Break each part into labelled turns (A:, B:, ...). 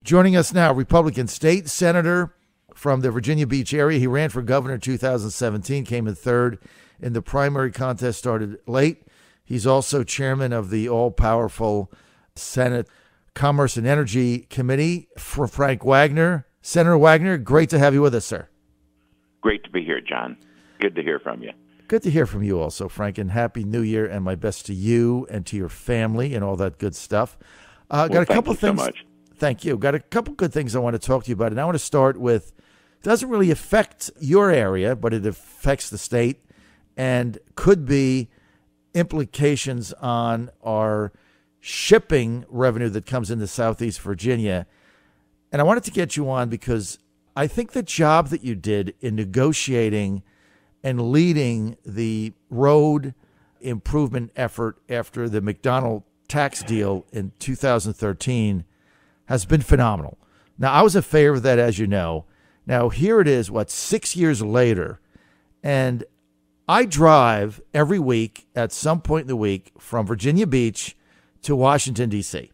A: Joining us now, Republican state senator from the Virginia Beach area. He ran for governor in 2017, came in third in the primary contest, started late. He's also chairman of the all-powerful Senate Commerce and Energy Committee for Frank Wagner. Senator Wagner, great to have you with us, sir.
B: Great to be here, John. Good to hear from you.
A: Good to hear from you also, Frank, and Happy New Year, and my best to you and to your family and all that good stuff. Got a couple things.
B: So much.
A: Thank you. Got a couple good things I want to talk to you about, and I want to start with, doesn't really affect your area, but it affects the state and could be implications on our shipping revenue that comes into Southeast Virginia. And I wanted to get you on because I think the job that you did in negotiating and leading the road improvement effort after the McDonald tax deal in 2013 has been phenomenal. Now, I was a favor of that, as you know. Now, here it is, 6 years later, and I drive every week at some point in the week from Virginia Beach to Washington, D.C.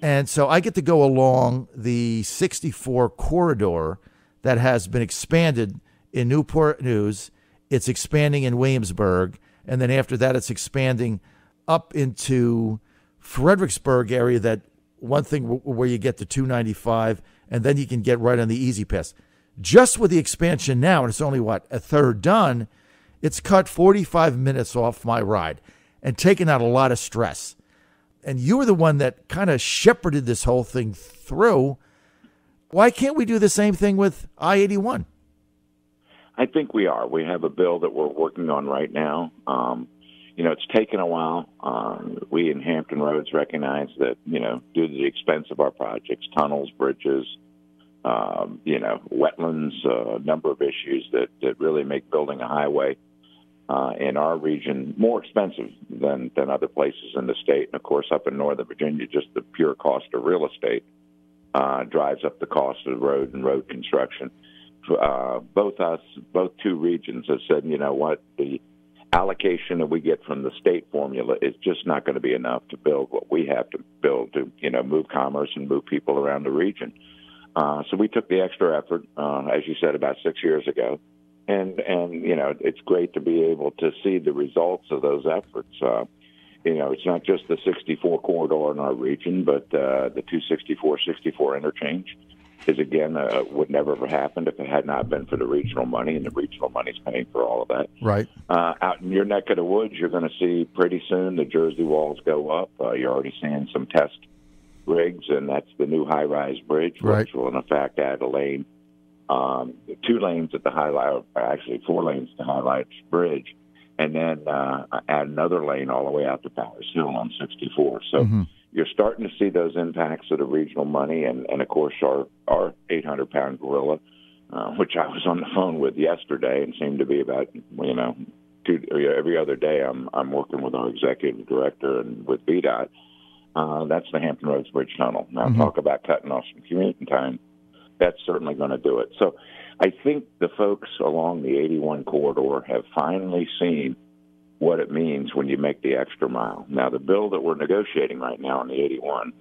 A: And so I get to go along the 64 corridor that has been expanded in Newport News. It's expanding in Williamsburg. And then after that, it's expanding up into Fredericksburg area, that one thing where you get to 295, and then you can get right on the Easy Pass. Just with the expansion now, and it's only, a third done, it's cut 45 minutes off my ride and taken out a lot of stress. And you were the one that kind of shepherded this whole thing through. Why can't we do the same thing with I-81?
B: I think we are. We have a bill that we're working on right now. It's taken a while. We in Hampton Roads recognize that, due to the expense of our projects, tunnels, bridges, wetlands, a number of issues that really make building a highway in our region more expensive than other places in the state. And, of course, up in Northern Virginia, just the pure cost of real estate drives up the cost of the road and road construction. Both two regions have said, the allocation that we get from the state formula is just not going to be enough to build what we have to build to, move commerce and move people around the region. So we took the extra effort, as you said, about 6 years ago. And it's great to be able to see the results of those efforts. It's not just the 64 corridor in our region, but the 264-64 interchange is, again, would never have happened if it had not been for the regional money, and the regional money's paying for all of that.
A: Right.
B: Out in your neck of the woods, you're going to see pretty soon the Jersey walls go up. You're already seeing some test rigs, and that's the new high-rise bridge, which will, in effect, add a lane, 2 lanes at the highlight, actually 4 lanes to Highlights Bridge, and then add another lane all the way out to Powers Hill on 64. So you're starting to see those impacts of the regional money, and of course, our 800-pound gorilla, which I was on the phone with yesterday and seemed to be about, every other day I'm working with our executive director and with VDOT. That's the Hampton Roads Bridge Tunnel. Now, talk about cutting off some commuting time. That's certainly going to do it. So I think the folks along the 81 corridor have finally seen what it means when you make the extra mile. Now, the bill that we're negotiating right now on the 81,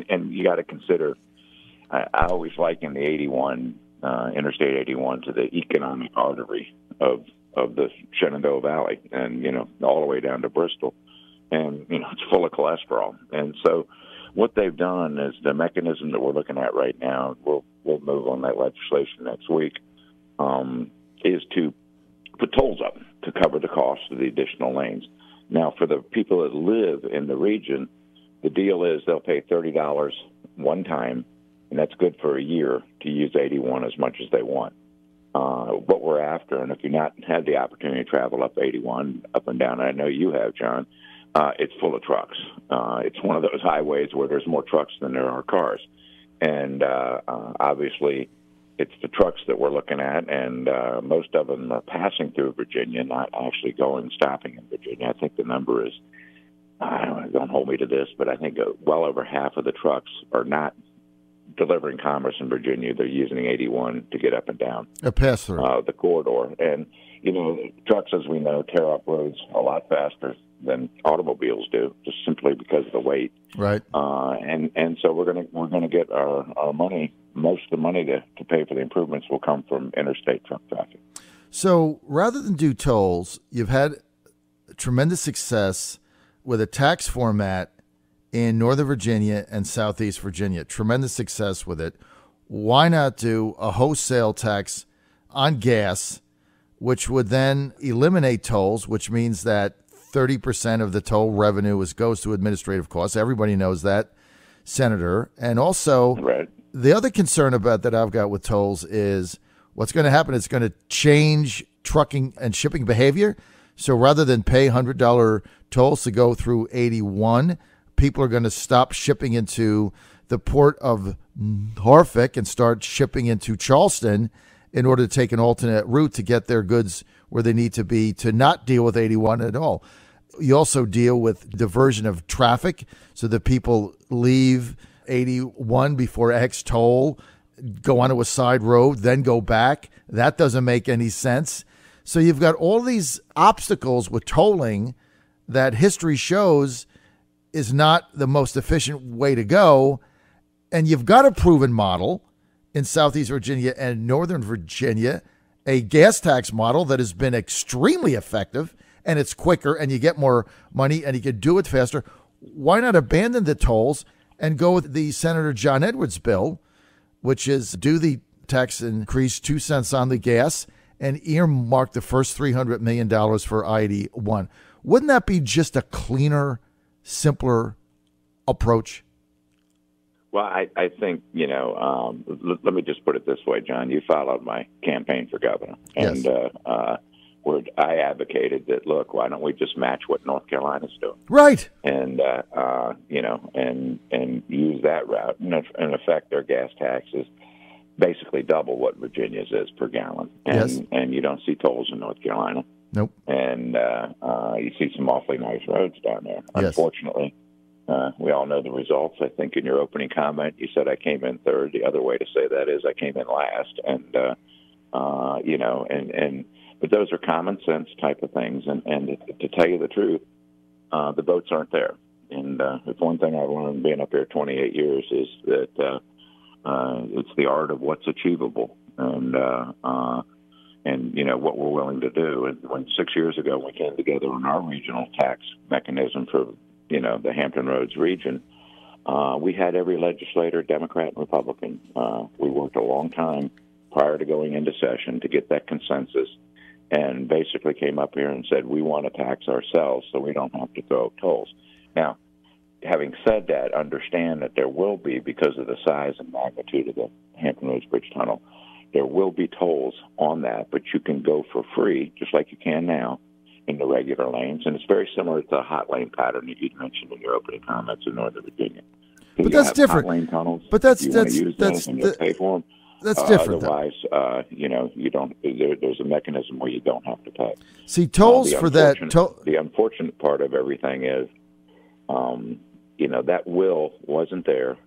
B: and you got to consider, I always liken the 81, Interstate 81, to the economic artery of the Shenandoah Valley, and, all the way down to Bristol. And, it's full of cholesterol. And so what they've done is the mechanism that we're looking at right now, we'll move on that legislation next week, is to put tolls up to cover the cost of the additional lanes. Now, for the people that live in the region, the deal is they'll pay $30 one time, and that's good for a year to use 81 as much as they want. What we're after, and if you've not had the opportunity to travel up 81, up and down, I know you have, John, it's full of trucks. It's one of those highways where there's more trucks than there are cars. And obviously, it's the trucks that we're looking at, and most of them are passing through Virginia, not actually stopping in Virginia. I think the number is, don't hold me to this, but I think well over half of the trucks are not delivering commerce in Virginia. They're using 81 to get up and down
A: a pass through
B: the corridor. And, trucks, as we know, tear up roads a lot faster than automobiles do, just simply because of the weight.
A: Right.
B: And so we're gonna get our money. Most of the money to pay for the improvements will come from interstate truck traffic.
A: So rather than do tolls, you've had tremendous success with a tax format in Northern Virginia and Southeast Virginia. Tremendous success with it. Why not do a wholesale tax on gas, which would then eliminate tolls, which means that 30% of the toll revenue goes to administrative costs. Everybody knows that, Senator. And also,
B: right.
A: The other concern about that I've got with tolls is what's going to happen. It's going to change trucking and shipping behavior. So rather than pay $100 tolls to go through 81, people are going to stop shipping into the port of Norfolk and start shipping into Charleston in order to take an alternate route to get their goods where they need to be, to not deal with 81 at all. You also deal with diversion of traffic so that people leave 81 before X toll, go onto a side road, then go back. That doesn't make any sense. So you've got all these obstacles with tolling that history shows is not the most efficient way to go. And you've got a proven model in Southeast Virginia and Northern Virginia, a gas tax model that has been extremely effective, and it's quicker and you get more money and you can do it faster. Why not abandon the tolls and go with the Senator John Edwards bill, which is do the tax increase 2 cents on the gas and earmark the first $300 million for I-81? Wouldn't that be just a cleaner, simpler approach?
B: Well, I think, let me just put it this way, John. You followed my campaign for governor. And
A: yes.
B: Where I advocated that, look, why don't we just match what North Carolina's doing?
A: Right.
B: And, and use that route. And in effect, their gas tax is basically double what Virginia's is per gallon. And,
A: yes.
B: And you don't see tolls in North Carolina.
A: Nope.
B: And you see some awfully nice roads down there.
A: Yes.
B: Unfortunately, we all know the results. I think in your opening comment, you said I came in third. The other way to say that is I came in last. And, but those are common sense type of things. And to tell you the truth, the votes aren't there. And if one thing I've learned being up here 28 years is that it's the art of what's achievable and what we're willing to do. And when 6 years ago we came together on our regional tax mechanism for the Hampton Roads region, we had every legislator, Democrat and Republican. We worked a long time prior to going into session to get that consensus, and basically came up here and said we want to tax ourselves so we don't have to throw tolls. Now, having said that, understand that there will be, because of the size and magnitude of the Hampton Roads Bridge Tunnel, there will be tolls on that, but you can go for free, just like you can now, in the regular lanes. And it's very similar to the hot lane pattern that you'd mentioned in your opening comments in Northern Virginia. So
A: but that's different.
B: Hot lane tunnels.
A: But that's
B: pay for them.
A: That's different.
B: Otherwise, you don't. There's a mechanism where you don't have to pay.
A: See, tolls for that.
B: The unfortunate part of everything is, that will wasn't there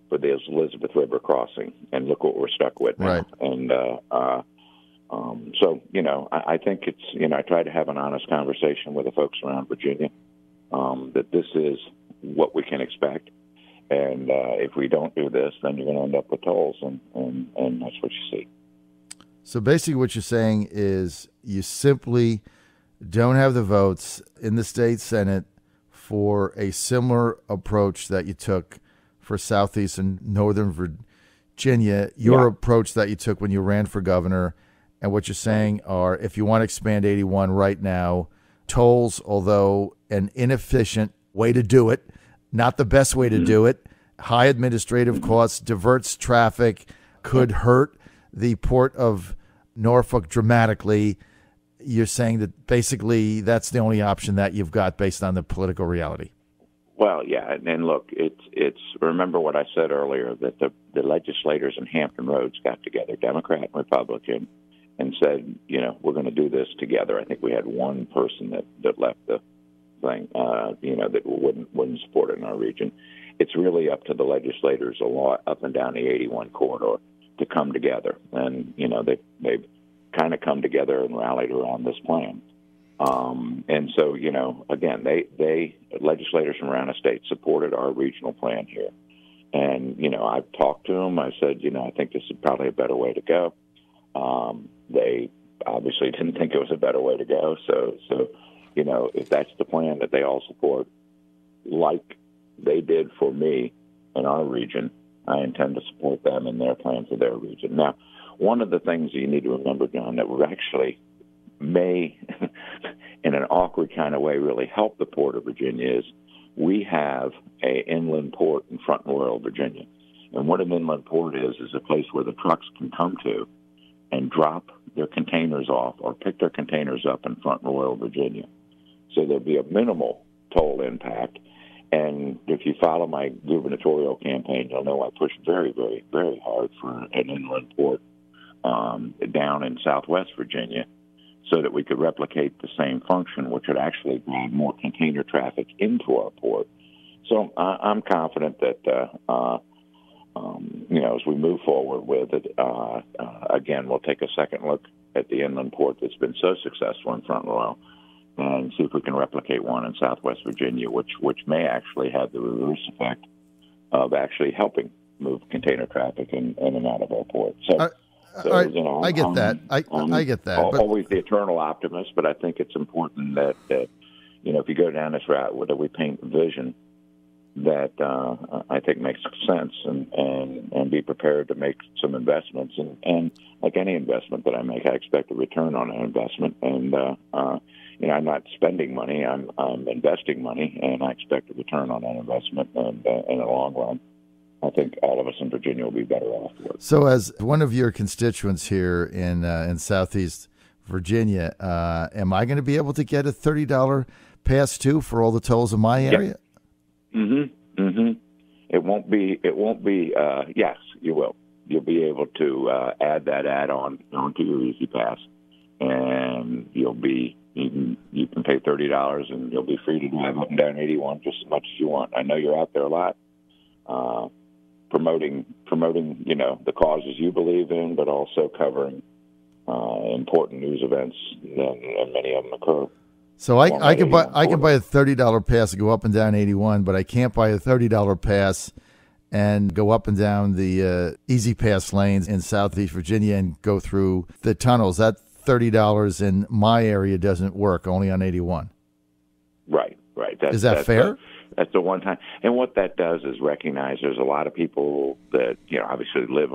B: for the Elizabeth River crossing, and look what we're stuck with now.
A: Right.
B: And so, I think it's, I try to have an honest conversation with the folks around Virginia that this is what we can expect. And if we don't do this, then you're going to end up with tolls, and that's what you see.
A: So basically what you're saying is you simply don't have the votes in the state Senate for a similar approach that you took for Southeast and Northern Virginia, your approach that you took when you ran for governor. And what you're saying are, if you want to expand 81 right now, tolls, although an inefficient way to do it, not the best way to do it, high administrative costs, diverts traffic, could hurt the port of Norfolk dramatically. You're saying that basically that's the only option that you've got based on the political reality.
B: Well, yeah, and look, it's remember what I said earlier, that the legislators in Hampton Roads got together, Democrat and Republican, and said, we're going to do this together. I think we had one person that left the thing, that wouldn't support it in our region. It's really up to the legislators a lot up and down the 81 corridor to come together. And, they've kind of come together and rallied around this plan. And so, again, they legislators from around the state supported our regional plan here. And, I've talked to them. I said, I think this is probably a better way to go. They obviously didn't think it was a better way to go. So, if that's the plan that they all support, like they did for me in our region, I intend to support them in their plan for their region. Now, one of the things you need to remember, John, that we actually may, in an awkward kind of way, really help the Port of Virginia is we have an inland port in Front Royal, Virginia. And what an inland port is a place where the trucks can come to and drop their containers off or pick their containers up in Front Royal, Virginia. So there'll be a minimal toll impact. And if you follow my gubernatorial campaign, you'll know I pushed very, very, very hard for an inland port down in Southwest Virginia so that we could replicate the same function, which would actually bring more container traffic into our port. So I'm confident that, as we move forward with it, again, we'll take a second look at the inland port that's been so successful in Front Royal and see if we can replicate one in Southwest Virginia, which may actually have the reverse effect of actually helping move container traffic in and out of our port. So,
A: I get that. I get that.
B: Always the eternal optimist, but I think it's important that if you go down this route, that we paint a vision that I think makes sense and be prepared to make some investments. And like any investment that I make, I expect a return on an investment. And I'm not spending money; I'm investing money, and I expect a return on that investment. And in the long run, I think all of us in Virginia will be better off for it.
A: So, as one of your constituents here in Southeast Virginia, am I going to be able to get a $30 pass too for all the tolls in my area?
B: Yep. It won't be. Yes, you will. You'll be able to add that add-on onto your Easy Pass, and you can pay $30, and you'll be free to drive up and down 81 just as much as you want. I know you're out there a lot, promoting the causes you believe in, but also covering important news events, and many of them occur.
A: So I can buy a $30 pass to go up and down 81, but I can't buy a $30 pass and go up and down the Easy Pass lanes in Southeast Virginia and go through the tunnels. That $30 in my area doesn't work, only on 81.
B: Right.
A: Is that fair?
B: That's the one time. And what that does is recognize there's a lot of people that, obviously live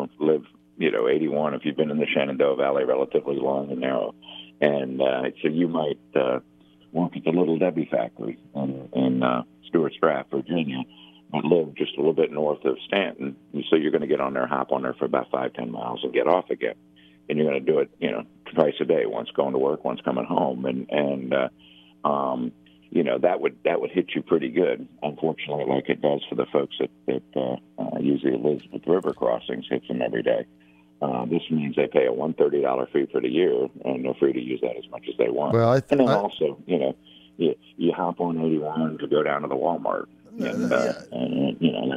B: 81 if you've been in the Shenandoah Valley relatively long and narrow. And so you might work at the Little Debbie factory in Stuart Strath, Virginia, but live just a little bit north of Stanton. So you're going to get on there, hop on there for about 5-10 miles and get off again. And you're going to do it, twice a day, once going to work, once coming home. And that would hit you pretty good, unfortunately, like it does for the folks that usually Elizabeth River crossings hits them every day. This means they pay a $130 fee for the year, and they're free to use that as much as they want.
A: Well,
B: also, you hop on 81 to go down to the Walmart.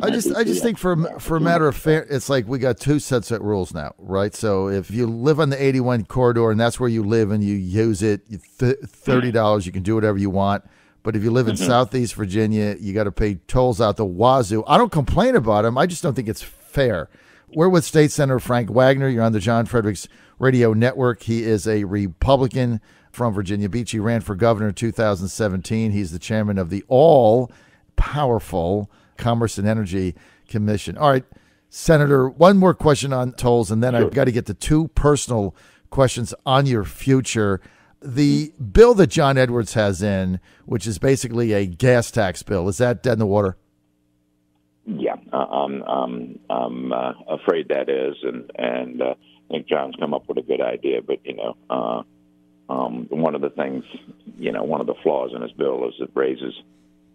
A: I just think for a matter of fair, it's like we got two sets of rules now, right? So if you live on the 81 corridor and that's where you live and you use it, $30, you can do whatever you want. But if you live in Southeast Virginia, you got to pay tolls out the wazoo. I don't complain about them. I just don't think it's fair. We're with State Senator Frank Wagner. You're on the John Fredericks Radio Network. He is a Republican from Virginia Beach. He ran for governor in 2017. He's the chairman of the all-powerful Commerce and Energy Commission. All right, Senator, one more question on tolls, and then I've got to get to two personal questions on your future. The bill that John Edwards has in, which is basically a gas tax bill, is that dead in the water?
B: Yeah, I'm afraid that is, and I think John's come up with a good idea. But one of the things, one of the flaws in his bill is it raises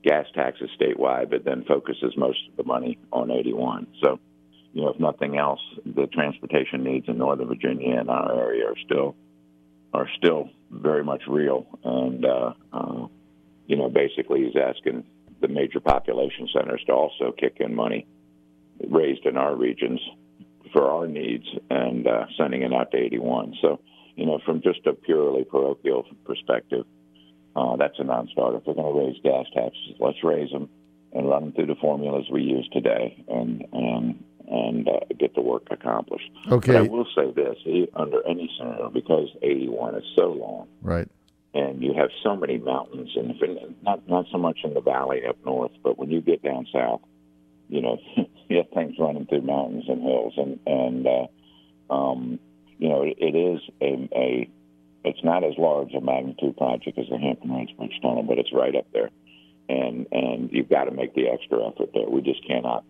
B: gas taxes statewide, but then focuses most of the money on 81. So, if nothing else, the transportation needs in Northern Virginia and our area are still very much real. And basically, he's asking the major population centers to also kick in money raised in our regions for our needs and sending it out to 81. So, from just a purely parochial perspective, that's a non-starter. If we're going to raise gas taxes, let's raise them and run them through the formulas we use today, and get the work accomplished.
A: Okay.
B: But I will say this: under any scenario, because 81 is so long,
A: right,
B: and you have so many mountains, and not so much in the valley up north, but when you get down south, you have things running through mountains and hills, and it is it's not as large a magnitude project as the Hampton Roads Bridge Tunnel, but it's right up there, and you've got to make the extra effort there. We just cannot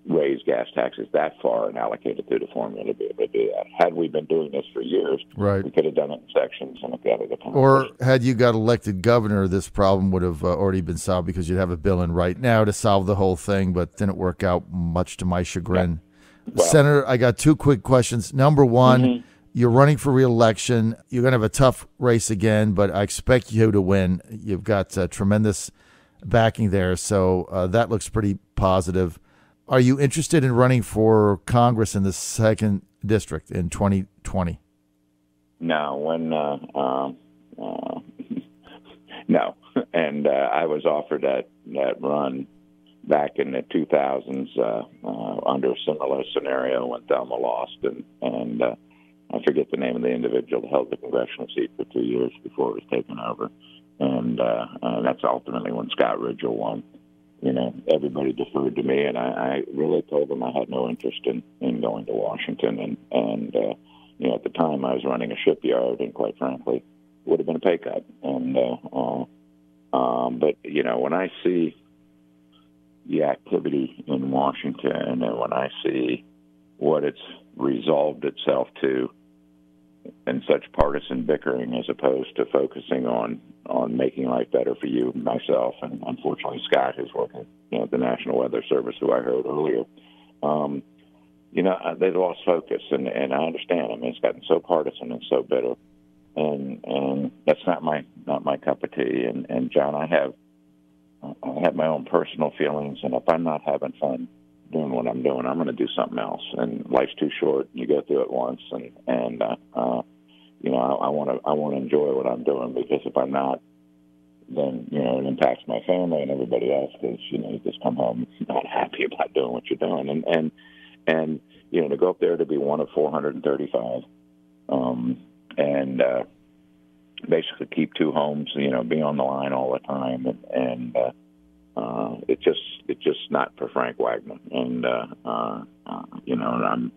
B: raise gas taxes that far and allocate it through the formula to be able to do that. Had we been doing this for years,
A: right,
B: we could have done it in sections and got it accomplished.
A: Or had you got elected governor, this problem would have already been solved, because you'd have a bill in right now to solve the whole thing, but didn't work out, much to my chagrin. Yeah. Well, Senator, I got two quick questions. Number one, you're running for re-election. You're going to have a tough race again, but I expect you to win. You've got tremendous backing there, so that looks pretty positive. Are you interested in running for Congress in the 2nd District in 2020?
B: No. No. And I was offered that run back in the 2000s under a similar scenario when Thelma lost, and I forget the name of the individual that held the congressional seat for 2 years before it was taken over. And that's ultimately when Scott Ridgel won. Everybody deferred to me, and I really told them I had no interest in going to Washington. And at the time I was running a shipyard, and quite frankly, it would have been a pay cut. And but when I see the activity in Washington, and when I see what it's resolved itself to, and such partisan bickering as opposed to focusing on making life better for you, myself, and unfortunately Scott, who's working at the National Weather Service, who I heard earlier. They lost focus, and I understand. I mean, it's gotten so partisan and so bitter, and that's not my cup of tea. And John, I have my own personal feelings, and if I'm not having fun doing what I'm doing, I'm going to do something else. And life's too short. You go through it once, and I want to enjoy what I'm doing, because if I'm not, then it impacts my family and everybody else, because you just come home not happy about doing what you're doing, and to go up there to be one of 435, and basically keep two homes, be on the line all the time, and it's just not for Frank Wagner. And I'm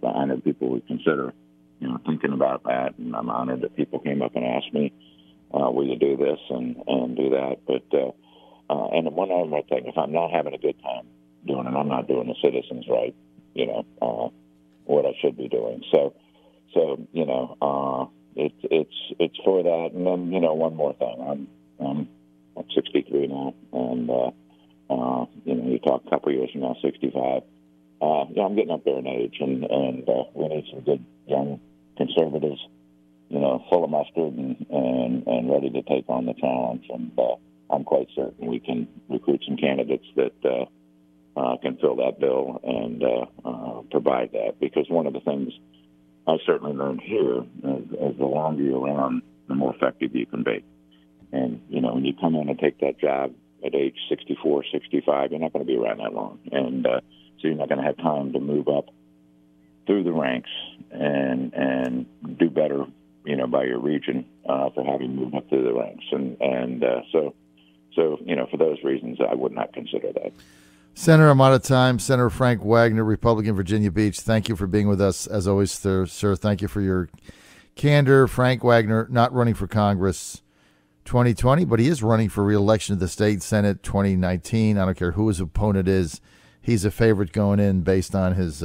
B: honored people would consider thinking about that, and I'm honored that people came up and asked me, will you do this and do that. But and one other more thing, if I'm not having a good time doing it, I'm not doing the citizens right, what I should be doing. So it's for that. And then one more thing, I'm 63 now, and you talk a couple years from now, 65. I'm getting up there in age, and we need some good young conservatives, full of mustard and ready to take on the challenge. And I'm quite certain we can recruit some candidates that can fill that bill and provide that. Because one of the things I certainly learned here is the longer you're around, the more effective you can be. And, when you come in and take that job at age 64, 65, you're not going to be around that long. And so you're not going to have time to move up through the ranks and do better, by your region for having moved up through the ranks. And so for those reasons, I would not consider that.
A: Senator, I'm out of time. Senator Frank Wagner, Republican, Virginia Beach, thank you for being with us. As always, sir, thank you for your candor. Frank Wagner, not running for Congress 2020, but he is running for re-election to the state Senate 2019. I don't care who his opponent is. He's a favorite going in based on his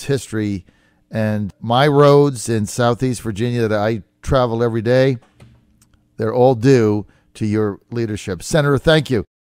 A: history. And my roads in Southeast Virginia that I travel every day, they're all due to your leadership. Senator, thank you.